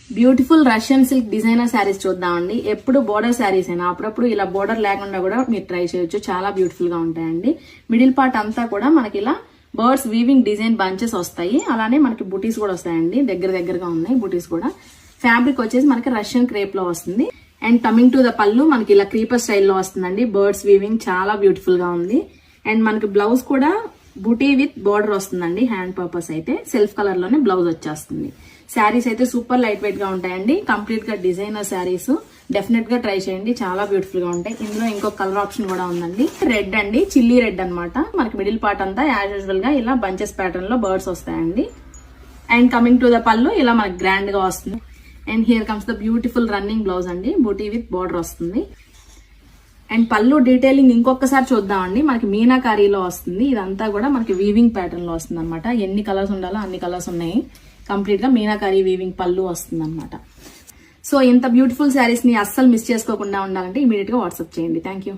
Beautiful Russian silk designer saris చూద్దామండి. ఎప్పుడు border saris అయినా అప్పుడప్పుడు ఇలా బోర్డర్ లేకుండా కూడా మీరు ట్రై చేయొచ్చు. చాలా బ్యూటిఫుల్ గా ఉంటాయండి. మిడిల్ పార్ట్ అంతా కూడా మనకి ఇలా బర్డ్స్ వీవింగ్ డిజైన్ బంచెస్ వస్తాయి. అలానే మనకి బుటీస్ కూడా వస్తాయండి. దగ్గరగా ఉన్నాయి బుటీస్ కూడా. ఫ్యాబ్రిక్ వచ్చేసి మనకి రష్యన్ క్రేప్ లో వస్తుంది. అండ్ కమింగ్ టు ద పళ్ళు మనకి ఇలా క్రీపర్ స్టైల్లో వస్తుందండి. బర్డ్స్ వీవింగ్ చాలా బ్యూటిఫుల్ గా ఉంది. అండ్ మనకి బ్లౌజ్ కూడా బుటీ విత్ బోర్డర్ వస్తుందండి. హ్యాండ్ పర్పస్ అయితే సెల్ఫ్ కలర్ లోనే బ్లౌజ్ వచ్చేస్తుంది. శారీస్ అయితే సూపర్ లైట్ వెయిట్ గా ఉంటాయండి. కంప్లీట్ గా డిజైనర్ శారీస్ డెఫినెట్ గా ట్రై చేయండి. చాలా బ్యూటిఫుల్ గా ఉంటాయి. ఇందులో ఇంకొక కలర్ ఆప్షన్ కూడా ఉందండి. రెడ్ అండి, చిల్లీ రెడ్ అన్నమాట. మనకి మిడిల్ పార్ట్ అంతా యాజ్ యూజువల్ గా ఇలా బంచెస్ ప్యాటర్న్ లో బర్డ్స్ వస్తాయండి. అండ్ కమింగ్ టు ద పళ్ళు ఇలా మనకి గ్రాండ్ గా వస్తుంది. And here comes the beautiful running blouse అండి. బూటీ విత్ బోర్డర్ వస్తుంది. అండ్ పళ్ళు డీటెయిలింగ్ ఇంకొకసారి చూద్దామండి. మనకి మీనాకారీలో వస్తుంది. ఇదంతా కూడా మనకి వీవింగ్ ప్యాటర్న్ లో వస్తుంది అనమాట. ఎన్ని కలర్స్ ఉండాలో అన్ని కలర్స్ ఉన్నాయి. కంప్లీట్ గా మీనాకారీ వీవింగ్ పళ్ళు వస్తుంది అనమాట. సో ఇంత బ్యూటిఫుల్ శారీస్ ని అస్సలు మిస్ చేసుకోకుండా ఉండాలంటే ఇమీడియట్ గా వాట్సాప్ చేయండి. Thank you.